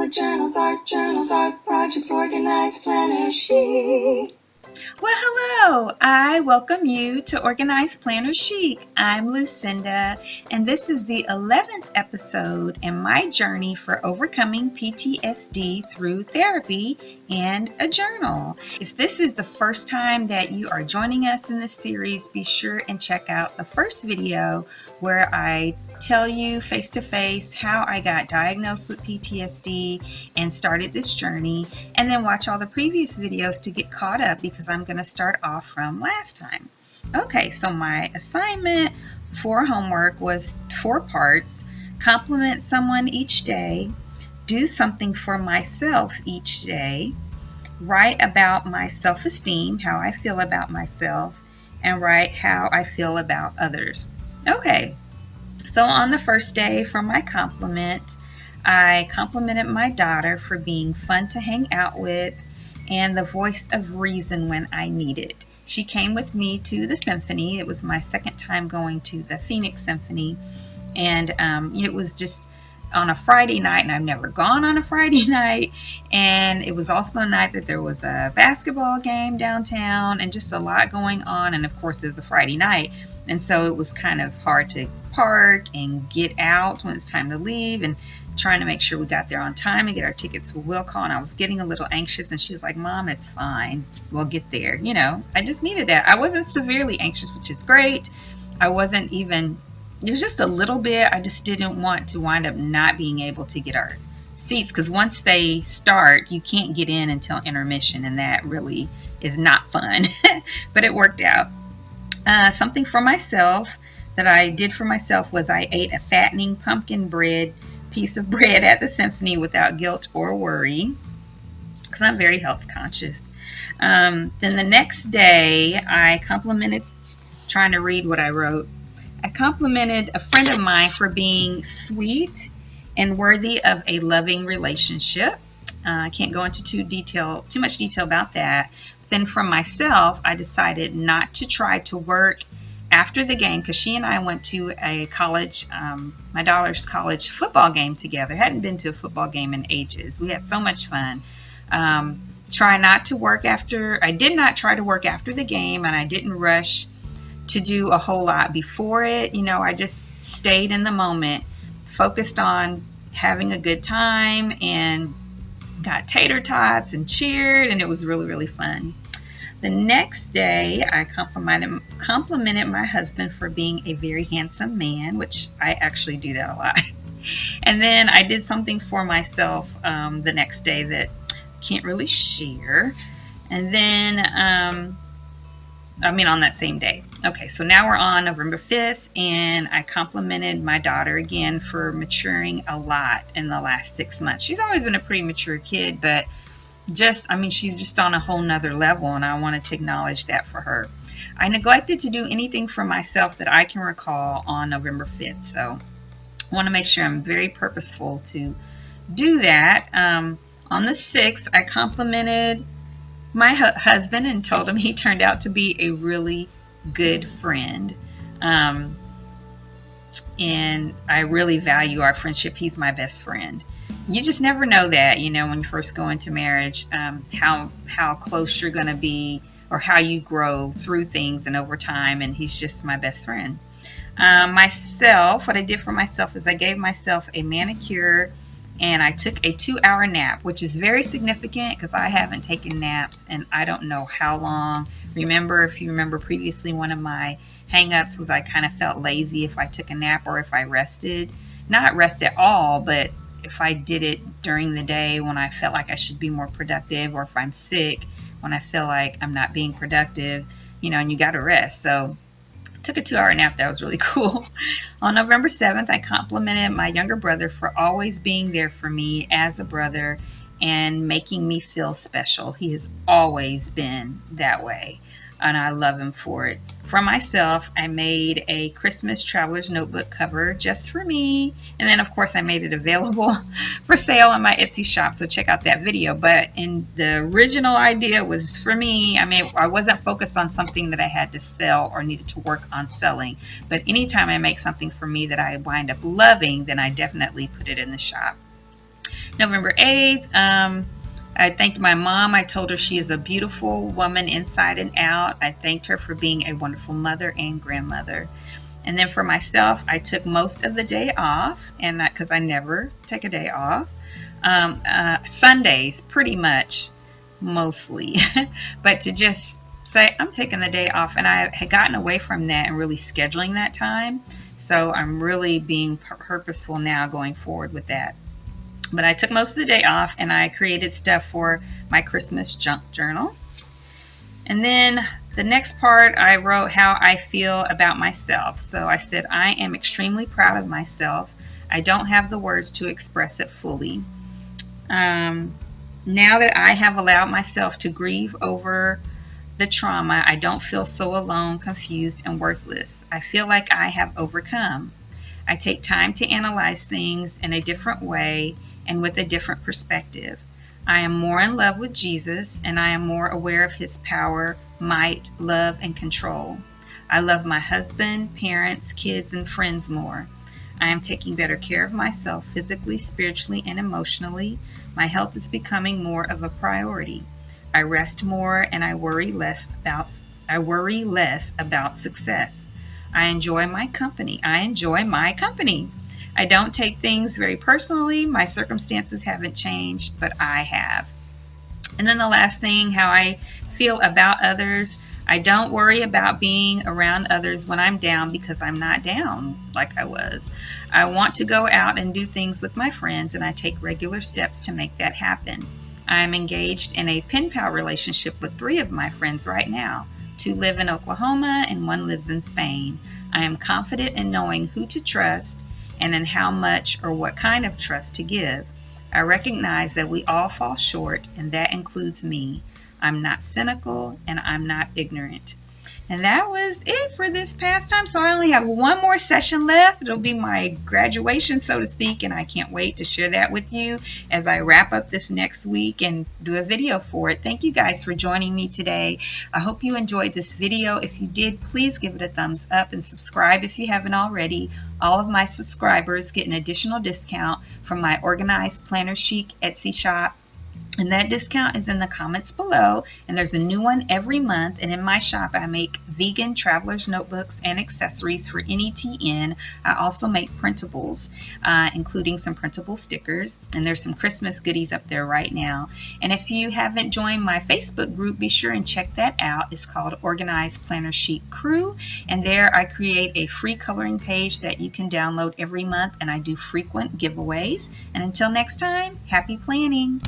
bullet journals, art projects, organized planner chic. Well, hello! I welcome you to Organized Planner Chic. I'm Lucinda, and this is the 11th episode in my journey for overcoming PTSD through therapy and a journal. If this is the first time that you are joining us in this series, be sure and check out the first video where I tell you face-to-face how I got diagnosed with PTSD and started this journey, and then watch all the previous videos to get caught up because I'm going to start off from last time. Okay, so my assignment for homework was 4 parts: compliment someone each day, do something for myself each day, write about my self-esteem, how I feel about myself, and write how I feel about others. Okay, so on the first day for my compliment, I complimented my daughter for being fun to hang out with and the voice of reason when I need it. She came with me to the symphony. It was my second time going to the Phoenix Symphony, and it was just on a Friday night, and I've never gone on a Friday night, and it was also the night that there was a basketball game downtown and just a lot going on, and of course it was a Friday night, and so it was kind of hard to park and get out when it's time to leave, and trying to make sure we got there on time and get our tickets for will call. And I was getting a little anxious, and she was like, "Mom, it's fine, we'll get there." You know, I just needed that. I wasn't severely anxious, which is great. I wasn't even, it was just a little bit. I just didn't want to wind up not being able to get our seats, because once they start, you can't get in until intermission, and that really is not fun. But it worked out. Something for myself that I did for myself was I ate a fattening pumpkin bread piece of bread at the symphony without guilt or worry, because I'm very health conscious. Then the next day, I complimented, trying to read what I wrote, I complimented a friend of mine for being sweet and worthy of a loving relationship. I can't go into too much detail about that. But then for myself, I decided not to try to work after the game, because she and I went to a college, my daughter's college football game together. Hadn't been to a football game in ages. We had so much fun. Try not to work after. I did not try to work after the game, and I didn't rush to do a whole lot before it. You know, I just stayed in the moment, focused on having a good time, and got tater tots and cheered, and it was really, really fun. The next day, I complimented my husband for being a very handsome man, which I actually do that a lot. And then I did something for myself the next day that I can't really share. And then, on that same day. Okay, so now we're on November 5th, and I complimented my daughter again for maturing a lot in the last 6 months. She's always been a pretty mature kid, but she's just on a whole nother level, and I wanted to acknowledge that for her. I neglected to do anything for myself that I can recall on November 5th, so I want to make sure I'm very purposeful to do that. On the 6th, I complimented my husband and told him he turned out to be a really good friend. And I really value our friendship. He's my best friend. You just never know that, when you first go into marriage, how close you're going to be, or how you grow through things and over time. And he's just my best friend. What I did for myself is I gave myself a manicure, and I took a 2-hour nap, which is very significant because I haven't taken naps and I don't know how long. If you remember previously, one of my hang-ups was I kind of felt lazy if I took a nap or if I rested. Not rest at all, but if I did it during the day when I felt like I should be more productive, or if I'm sick, when I feel like I'm not being productive, and you got to rest. So I took a 2-hour nap. That was really cool. On November 7th, I complimented my younger brother for always being there for me as a brother and making me feel special. He has always been that way, and I love him for it. For myself, I made a Christmas Traveler's Notebook cover just for me, and then of course I made it available for sale on my Etsy shop, so check out that video. But the original idea was for me. I wasn't focused on something that I had to sell or needed to work on selling, but anytime I make something for me that I wind up loving, then I definitely put it in the shop. November 8th, I thanked my mom. I told her she is a beautiful woman inside and out. I thanked her for being a wonderful mother and grandmother. And then for myself, I took most of the day off, and because I never take a day off. Sundays, pretty much, mostly. But to just say, I'm taking the day off, and I had gotten away from that and really scheduling that time. So I'm really being purposeful now going forward with that. But I took most of the day off, and I created stuff for my Christmas junk journal. And then the next part, I wrote how I feel about myself. So I said, I am extremely proud of myself. I don't have the words to express it fully. Now that I have allowed myself to grieve over the trauma, I don't feel so alone, confused, and worthless. I feel like I have overcome. I take time to analyze things in a different way and with a different perspective. I am more in love with Jesus, and I am more aware of his power, might, love, and control. I love my husband, parents, kids, and friends more. I am taking better care of myself physically, spiritually, and emotionally. My health is becoming more of a priority. I rest more, and I worry less about success. I enjoy my company. I don't take things very personally. My circumstances haven't changed, but I have. And then the last thing, how I feel about others. I don't worry about being around others when I'm down because I'm not down like I was. I want to go out and do things with my friends, and I take regular steps to make that happen. I'm engaged in a pen pal relationship with 3 of my friends right now. 2 live in Oklahoma and 1 lives in Spain. I am confident in knowing who to trust and in how much or what kind of trust to give. I recognize that we all fall short, and that includes me. I'm not cynical, and I'm not ignorant. And that was it for this past time. So I only have 1 more session left. It'll be my graduation, so to speak, and I can't wait to share that with you as I wrap up this next week and do a video for it. Thank you guys for joining me today. I hope you enjoyed this video. If you did, please give it a thumbs up and subscribe if you haven't already. All of my subscribers get an additional discount from my Organized Planner Chic Etsy shop. And that discount is in the comments below, and there's a new one every month. And in my shop, I make vegan traveler's notebooks and accessories for NETN. I also make printables, including some printable stickers, and there's some Christmas goodies up there right now. And if you haven't joined my Facebook group, be sure and check that out. It's called Organized Planner Chic Crew, and there I create a free coloring page that you can download every month, and I do frequent giveaways. And until next time, happy planning!